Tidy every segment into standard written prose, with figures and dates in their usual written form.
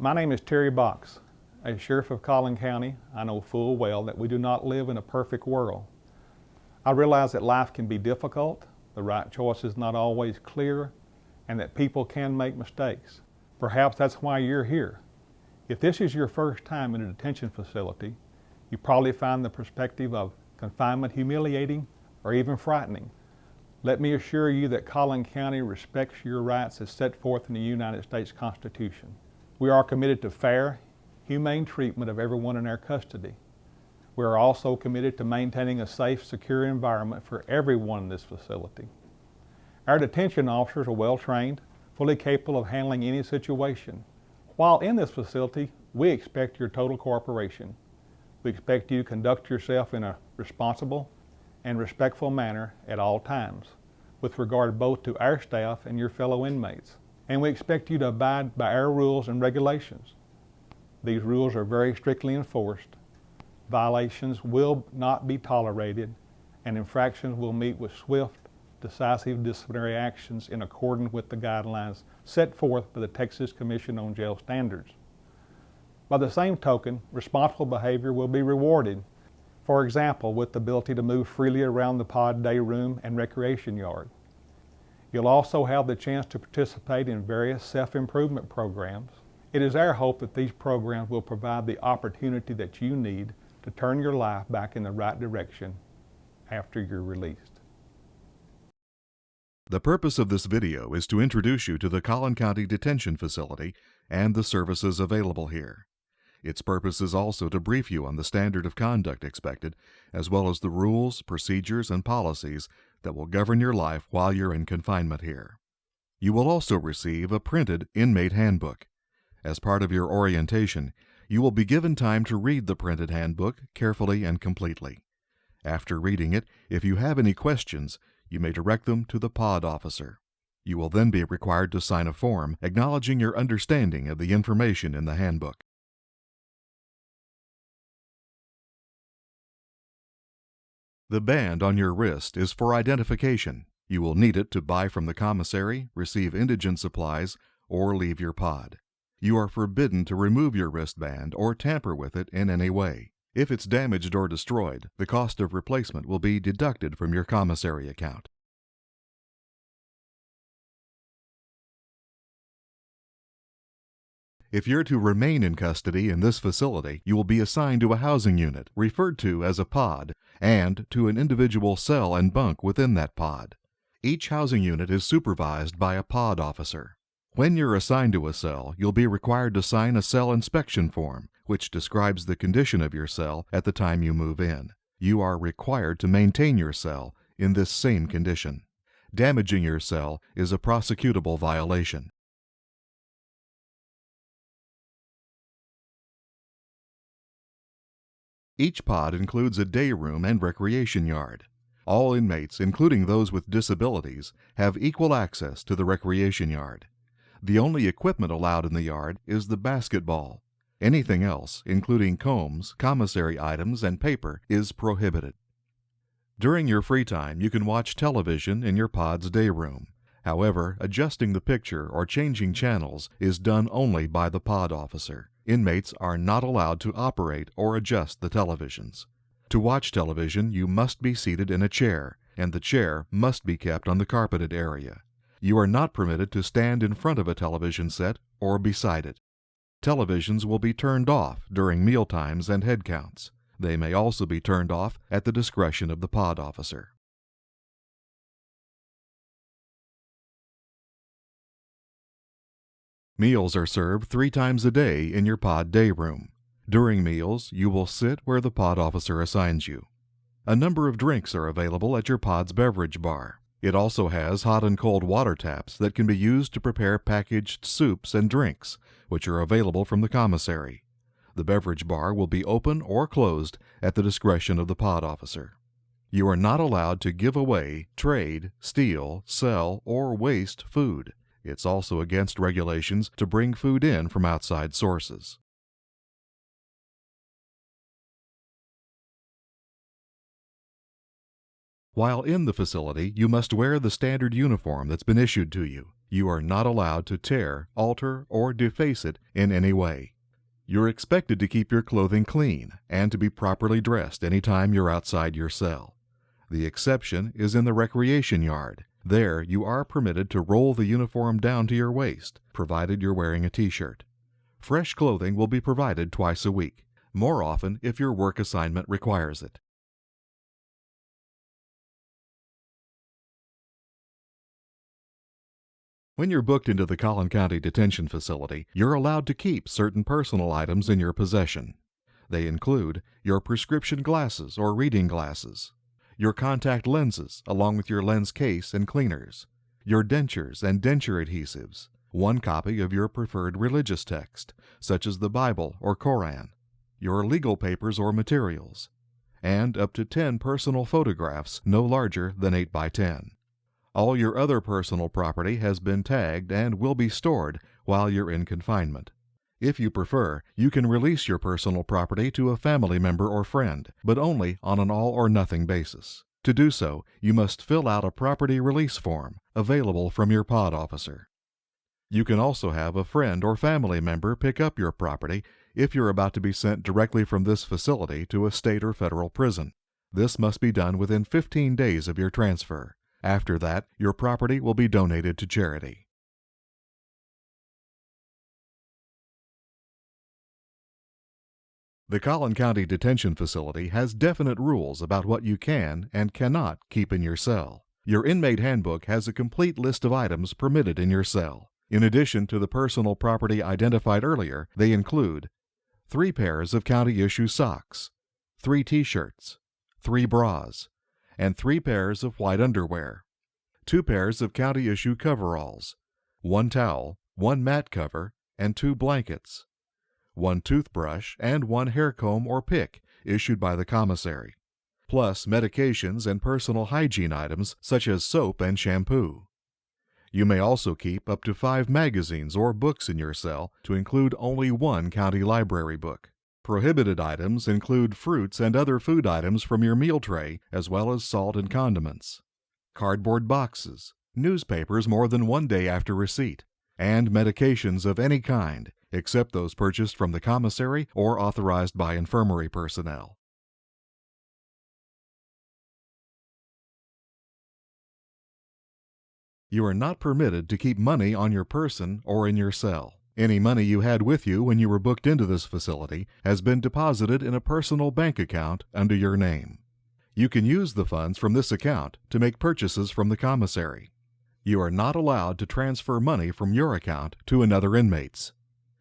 My name is Terry Box. As Sheriff of Collin County, I know full well that we do not live in a perfect world. I realize that life can be difficult, the right choice is not always clear, and that people can make mistakes. Perhaps that's why you're here. If this is your first time in a detention facility, you probably find the perspective of confinement humiliating or even frightening. Let me assure you that Collin County respects your rights as set forth in the United States Constitution. We are committed to fair, humane treatment of everyone in our custody. We are also committed to maintaining a safe, secure environment for everyone in this facility. Our detention officers are well trained, fully capable of handling any situation. While in this facility, we expect your total cooperation. We expect you to conduct yourself in a responsible and respectful manner at all times, with regard both to our staff and your fellow inmates. And we expect you to abide by our rules and regulations. These rules are very strictly enforced. Violations will not be tolerated, and infractions will meet with swift, decisive disciplinary actions in accordance with the guidelines set forth by the Texas Commission on Jail Standards. By the same token, responsible behavior will be rewarded. For example, with the ability to move freely around the pod day room and recreation yard. You'll also have the chance to participate in various self-improvement programs. It is our hope that these programs will provide the opportunity that you need to turn your life back in the right direction after you're released. The purpose of this video is to introduce you to the Collin County Detention Facility and the services available here. Its purpose is also to brief you on the standard of conduct expected, as well as the rules, procedures, and policies that will govern your life while you're in confinement here. You will also receive a printed inmate handbook. As part of your orientation, you will be given time to read the printed handbook carefully and completely. After reading it, if you have any questions, you may direct them to the pod officer. You will then be required to sign a form acknowledging your understanding of the information in the handbook. The band on your wrist is for identification. You will need it to buy from the commissary, receive indigent supplies, or leave your pod. You are forbidden to remove your wristband or tamper with it in any way. If it's damaged or destroyed, the cost of replacement will be deducted from your commissary account. If you're to remain in custody in this facility, you will be assigned to a housing unit, referred to as a pod, and to an individual cell and bunk within that pod. Each housing unit is supervised by a pod officer. When you're assigned to a cell, you'll be required to sign a cell inspection form, which describes the condition of your cell at the time you move in. You are required to maintain your cell in this same condition. Damaging your cell is a prosecutable violation. Each pod includes a day room and recreation yard. All inmates, including those with disabilities, have equal access to the recreation yard. The only equipment allowed in the yard is the basketball. Anything else, including combs, commissary items, and paper, is prohibited. During your free time, you can watch television in your pod's day room. However, adjusting the picture or changing channels is done only by the pod officer. Inmates are not allowed to operate or adjust the televisions. To watch television, you must be seated in a chair, and the chair must be kept on the carpeted area. You are not permitted to stand in front of a television set or beside it. Televisions will be turned off during meal times and head counts. They may also be turned off at the discretion of the pod officer. Meals are served 3 times a day in your pod day room. During meals, you will sit where the pod officer assigns you. A number of drinks are available at your pod's beverage bar. It also has hot and cold water taps that can be used to prepare packaged soups and drinks, which are available from the commissary. The beverage bar will be open or closed at the discretion of the pod officer. You are not allowed to give away, trade, steal, sell, or waste food. It's also against regulations to bring food in from outside sources. While in the facility, you must wear the standard uniform that's been issued to you. You are not allowed to tear, alter, or deface it in any way. You're expected to keep your clothing clean and to be properly dressed any time you're outside your cell. The exception is in the recreation yard. There, you are permitted to roll the uniform down to your waist, provided you're wearing a t-shirt. Fresh clothing will be provided twice a week, more often if your work assignment requires it. When you're booked into the Collin County Detention Facility, you're allowed to keep certain personal items in your possession. They include your prescription glasses or reading glasses, your contact lenses along with your lens case and cleaners, your dentures and denture adhesives, one copy of your preferred religious text, such as the Bible or Koran, your legal papers or materials, and up to 10 personal photographs no larger than 8 by 10. All your other personal property has been tagged and will be stored while you're in confinement. If you prefer, you can release your personal property to a family member or friend, but only on an all-or-nothing basis. To do so, you must fill out a property release form available from your pod officer. You can also have a friend or family member pick up your property if you're about to be sent directly from this facility to a state or federal prison. This must be done within 15 days of your transfer. After that, your property will be donated to charity. The Collin County Detention Facility has definite rules about what you can and cannot keep in your cell. Your inmate handbook has a complete list of items permitted in your cell. In addition to the personal property identified earlier, they include 3 pairs of county-issue socks, 3 t-shirts, 3 bras, and 3 pairs of white underwear, 2 pairs of county-issue coveralls, 1 towel, 1 mat cover, and 2 blankets, 1 toothbrush, and 1 hair comb or pick issued by the commissary, plus medications and personal hygiene items such as soap and shampoo. You may also keep up to 5 magazines or books in your cell, to include only 1 county library book. Prohibited items include fruits and other food items from your meal tray, as well as salt and condiments, cardboard boxes, newspapers more than 1 day after receipt, and medications of any kind, except those purchased from the commissary or authorized by infirmary personnel. You are not permitted to keep money on your person or in your cell. Any money you had with you when you were booked into this facility has been deposited in a personal bank account under your name. You can use the funds from this account to make purchases from the commissary. You are not allowed to transfer money from your account to another inmate's.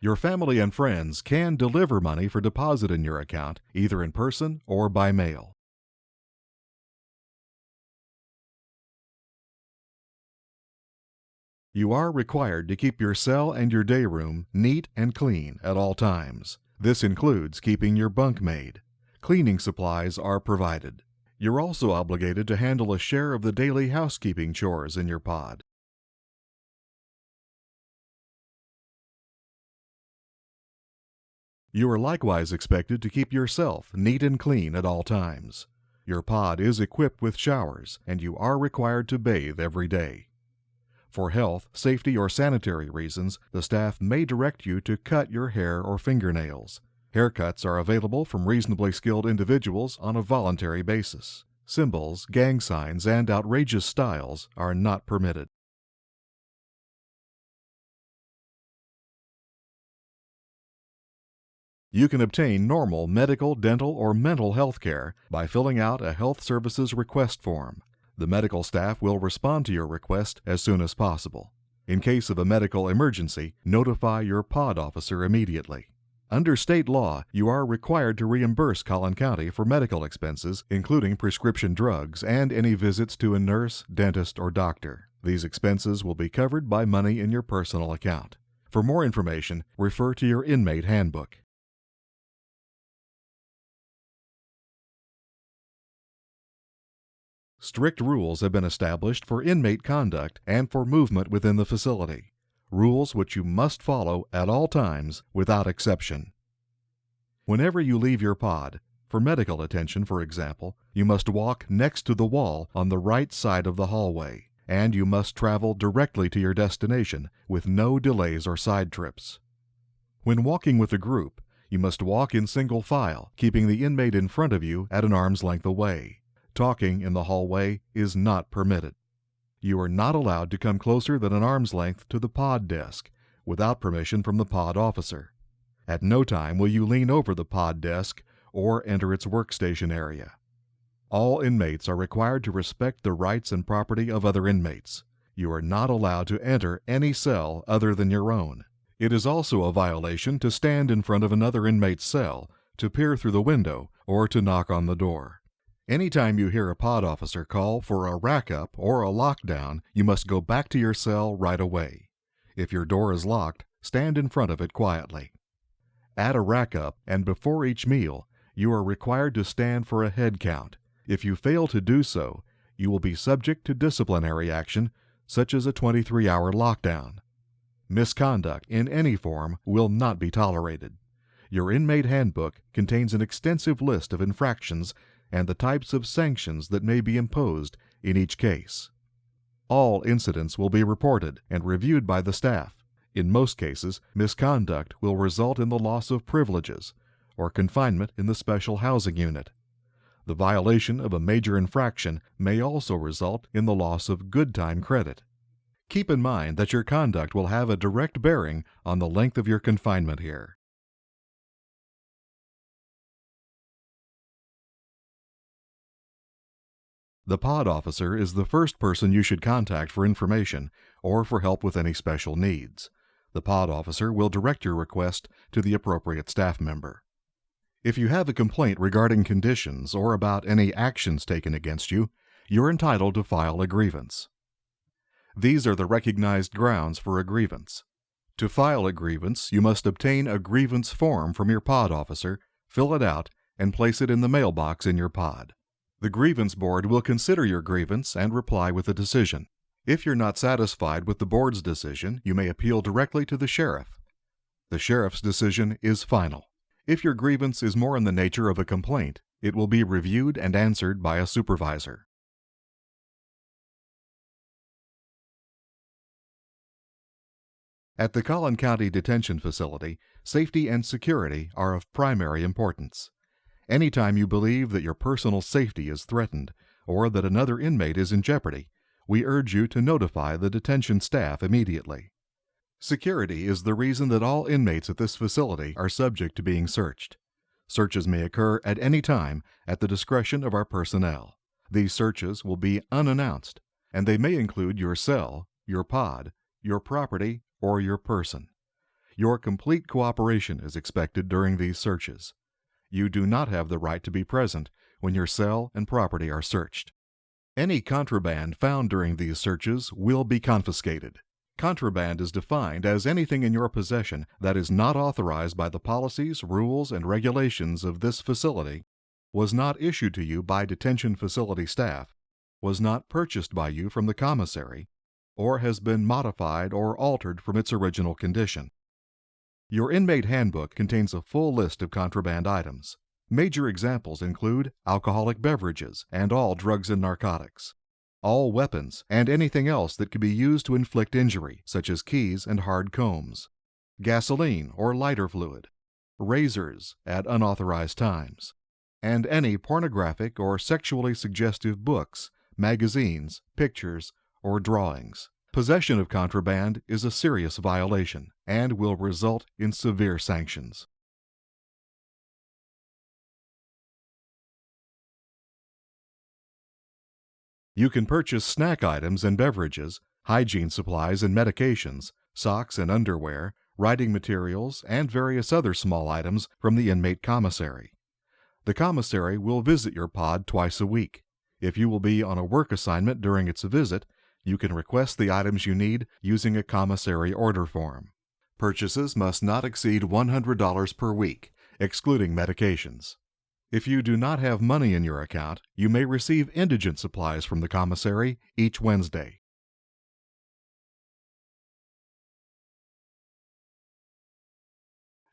Your family and friends can deliver money for deposit in your account, either in person or by mail. You are required to keep your cell and your day room neat and clean at all times. This includes keeping your bunk made. Cleaning supplies are provided. You're also obligated to handle a share of the daily housekeeping chores in your pod. You are likewise expected to keep yourself neat and clean at all times. Your pod is equipped with showers, and you are required to bathe every day. For health, safety, or sanitary reasons, the staff may direct you to cut your hair or fingernails. Haircuts are available from reasonably skilled individuals on a voluntary basis. Symbols, gang signs, and outrageous styles are not permitted. You can obtain normal medical, dental, or mental health care by filling out a Health Services Request Form. The medical staff will respond to your request as soon as possible. In case of a medical emergency, notify your pod officer immediately. Under state law, you are required to reimburse Collin County for medical expenses, including prescription drugs and any visits to a nurse, dentist, or doctor. These expenses will be covered by money in your personal account. For more information, refer to your inmate handbook. Strict rules have been established for inmate conduct and for movement within the facility. Rules which you must follow at all times without exception. Whenever you leave your pod, for medical attention for example, you must walk next to the wall on the right side of the hallway. and you must travel directly to your destination with no delays or side trips. When walking with a group, you must walk in single file, keeping the inmate in front of you at an arm's length away. Talking in the hallway is not permitted. You are not allowed to come closer than an arm's length to the pod desk without permission from the pod officer. At no time will you lean over the pod desk or enter its workstation area. All inmates are required to respect the rights and property of other inmates. You are not allowed to enter any cell other than your own. It is also a violation to stand in front of another inmate's cell, to peer through the window, or to knock on the door. Anytime you hear a pod officer call for a rack-up or a lockdown, you must go back to your cell right away. If your door is locked, stand in front of it quietly. At a rack-up and before each meal, you are required to stand for a head count. If you fail to do so, you will be subject to disciplinary action, such as a 23-hour lockdown. Misconduct in any form will not be tolerated. Your inmate handbook contains an extensive list of infractions and the types of sanctions that may be imposed in each case. All incidents will be reported and reviewed by the staff. In most cases, misconduct will result in the loss of privileges or confinement in the special housing unit. The violation of a major infraction may also result in the loss of good time credit. Keep in mind that your conduct will have a direct bearing on the length of your confinement here. The pod officer is the first person you should contact for information or for help with any special needs. The pod officer will direct your request to the appropriate staff member. If you have a complaint regarding conditions or about any actions taken against you, you're entitled to file a grievance. These are the recognized grounds for a grievance. To file a grievance, you must obtain a grievance form from your pod officer, fill it out, and place it in the mailbox in your pod. The grievance board will consider your grievance and reply with a decision. If you're not satisfied with the board's decision, you may appeal directly to the sheriff. The sheriff's decision is final. If your grievance is more in the nature of a complaint, it will be reviewed and answered by a supervisor. At the Collin County Detention Facility, safety and security are of primary importance. Anytime you believe that your personal safety is threatened or that another inmate is in jeopardy, we urge you to notify the detention staff immediately. Security is the reason that all inmates at this facility are subject to being searched. Searches may occur at any time at the discretion of our personnel. These searches will be unannounced, and they may include your cell, your pod, your property, or your person. Your complete cooperation is expected during these searches. You do not have the right to be present when your cell and property are searched. Any contraband found during these searches will be confiscated. Contraband is defined as anything in your possession that is not authorized by the policies, rules, and regulations of this facility, was not issued to you by detention facility staff, was not purchased by you from the commissary, or has been modified or altered from its original condition. Your inmate handbook contains a full list of contraband items. Major examples include alcoholic beverages and all drugs and narcotics, all weapons and anything else that could be used to inflict injury, such as keys and hard combs, gasoline or lighter fluid, razors at unauthorized times, and any pornographic or sexually suggestive books, magazines, pictures, or drawings. Possession of contraband is a serious violation and will result in severe sanctions. You can purchase snack items and beverages, hygiene supplies and medications, socks and underwear, writing materials, and various other small items from the inmate commissary. The commissary will visit your pod twice a week. If you will be on a work assignment during its visit, you can request the items you need using a commissary order form. Purchases must not exceed $100 per week, excluding medications. If you do not have money in your account, you may receive indigent supplies from the commissary each Wednesday.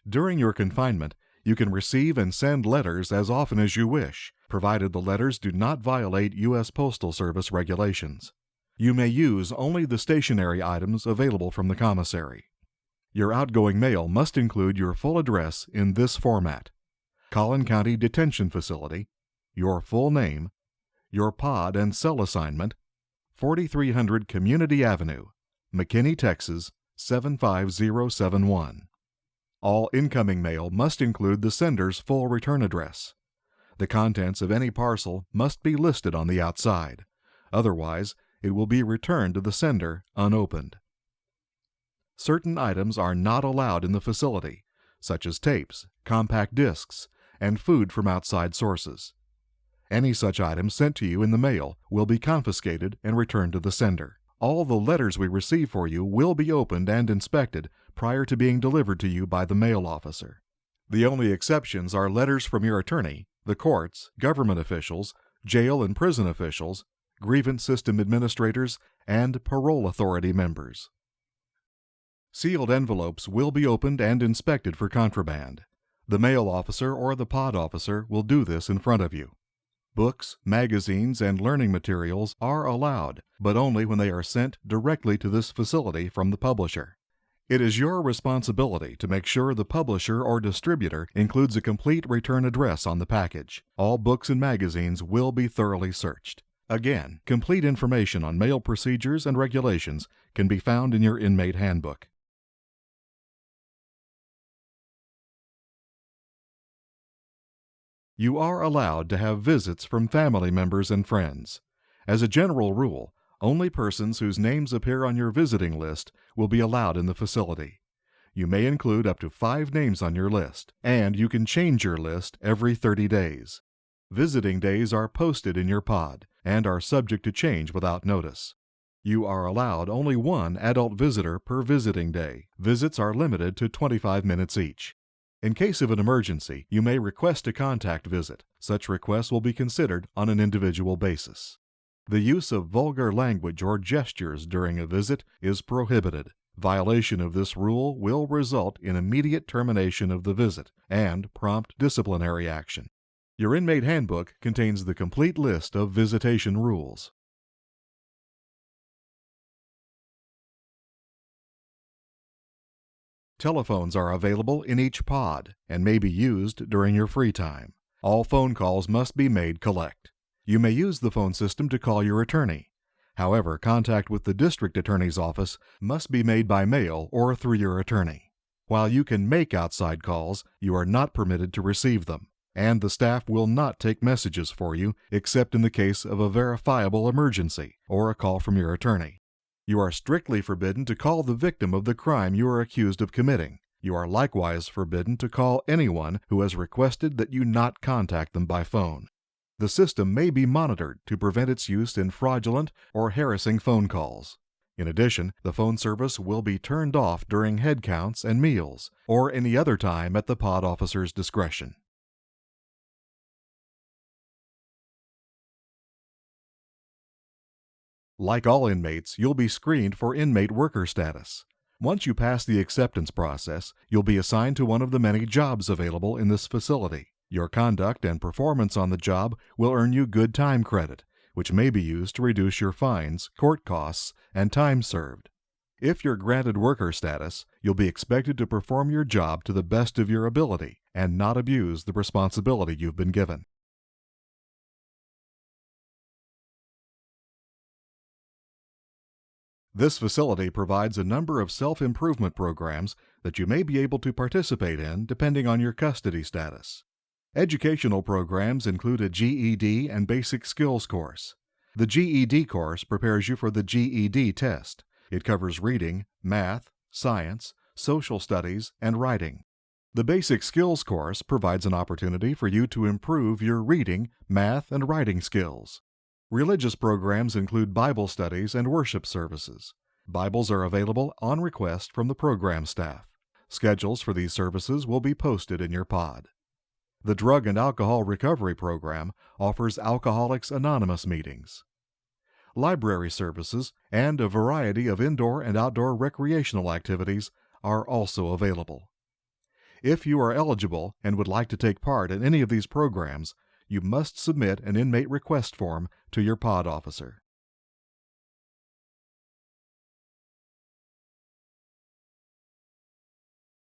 During your confinement, you can receive and send letters as often as you wish, provided the letters do not violate U.S. Postal Service regulations. You may use only the stationary items available from the commissary. Your outgoing mail must include your full address in this format: Collin County Detention Facility, your full name, your pod and cell assignment, 4300 Community Avenue, McKinney, Texas 75071. All incoming mail must include the sender's full return address. The contents of any parcel must be listed on the outside. Otherwise, it will be returned to the sender unopened. Certain items are not allowed in the facility, such as tapes, compact discs, and food from outside sources. Any such items sent to you in the mail will be confiscated and returned to the sender. All the letters we receive for you will be opened and inspected prior to being delivered to you by the mail officer. The only exceptions are letters from your attorney, the courts, government officials, jail and prison officials, grievance system administrators, and parole authority members. Sealed envelopes will be opened and inspected for contraband. The mail officer or the pod officer will do this in front of you. Books, magazines, and learning materials are allowed, but only when they are sent directly to this facility from the publisher. It is your responsibility to make sure the publisher or distributor includes a complete return address on the package. All books and magazines will be thoroughly searched. Again, complete information on mail procedures and regulations can be found in your inmate handbook. You are allowed to have visits from family members and friends. As a general rule, only persons whose names appear on your visiting list will be allowed in the facility. You may include up to 5 names on your list, and you can change your list every 30 days. Visiting days are posted in your pod and are subject to change without notice. You are allowed only 1 adult visitor per visiting day. Visits are limited to 25 minutes each. In case of an emergency, you may request a contact visit. Such requests will be considered on an individual basis. The use of vulgar language or gestures during a visit is prohibited. Violation of this rule will result in immediate termination of the visit and prompt disciplinary action. Your inmate handbook contains the complete list of visitation rules. Telephones are available in each pod and may be used during your free time. All phone calls must be made collect. You may use the phone system to call your attorney. However, contact with the district attorney's office must be made by mail or through your attorney. While you can make outside calls, you are not permitted to receive them, and the staff will not take messages for you except in the case of a verifiable emergency or a call from your attorney. You are strictly forbidden to call the victim of the crime you are accused of committing. You are likewise forbidden to call anyone who has requested that you not contact them by phone. The system may be monitored to prevent its use in fraudulent or harassing phone calls. In addition, the phone service will be turned off during head counts and meals, or any other time at the pod officer's discretion. Like all inmates, you'll be screened for inmate worker status. Once you pass the acceptance process, you'll be assigned to one of the many jobs available in this facility. Your conduct and performance on the job will earn you good time credit, which may be used to reduce your fines, court costs, and time served. If you're granted worker status, you'll be expected to perform your job to the best of your ability and not abuse the responsibility you've been given. This facility provides a number of self-improvement programs that you may be able to participate in depending on your custody status. Educational programs include a GED and basic skills course. The GED course prepares you for the GED test. It covers reading, math, science, social studies, and writing. The basic skills course provides an opportunity for you to improve your reading, math, and writing skills. Religious programs include Bible studies and worship services. Bibles are available on request from the program staff. Schedules for these services will be posted in your pod. The Drug and Alcohol Recovery Program offers Alcoholics Anonymous meetings. Library services and a variety of indoor and outdoor recreational activities are also available. If you are eligible and would like to take part in any of these programs, you must submit an inmate request form to your pod officer.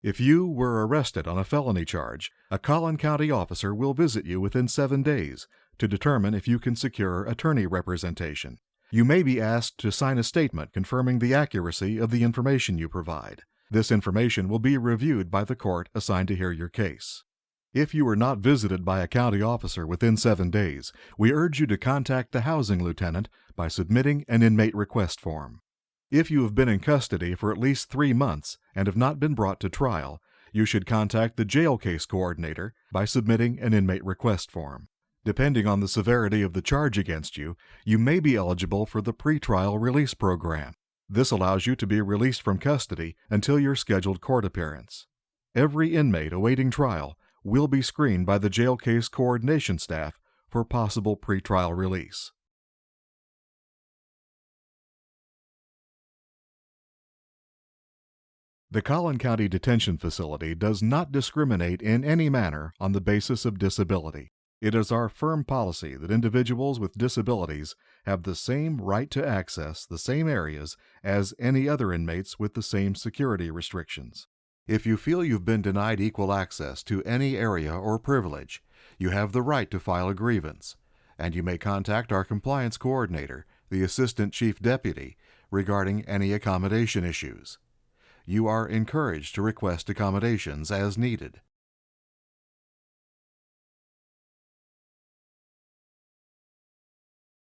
If you were arrested on a felony charge, a Collin County officer will visit you within 7 days to determine if you can secure attorney representation. You may be asked to sign a statement confirming the accuracy of the information you provide. This information will be reviewed by the court assigned to hear your case. If you are not visited by a county officer within 7 days, we urge you to contact the housing lieutenant by submitting an inmate request form. If you have been in custody for at least 3 months and have not been brought to trial, you should contact the jail case coordinator by submitting an inmate request form. Depending on the severity of the charge against you, you may be eligible for the pretrial release program. This allows you to be released from custody until your scheduled court appearance. Every inmate awaiting trial will be screened by the jail case coordination staff for possible pretrial release. The Collin County Detention Facility does not discriminate in any manner on the basis of disability. It is our firm policy that individuals with disabilities have the same right to access the same areas as any other inmates with the same security restrictions. If you feel you've been denied equal access to any area or privilege, you have the right to file a grievance, and you may contact our compliance coordinator, the Assistant Chief Deputy, regarding any accommodation issues. You are encouraged to request accommodations as needed.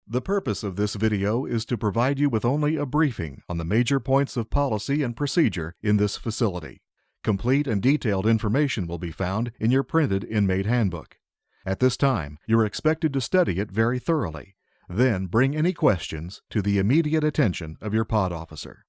The purpose of this video is to provide you with only a briefing on the major points of policy and procedure in this facility. Complete and detailed information will be found in your printed inmate handbook. At this time, you are expected to study it very thoroughly. Then bring any questions to the immediate attention of your pod officer.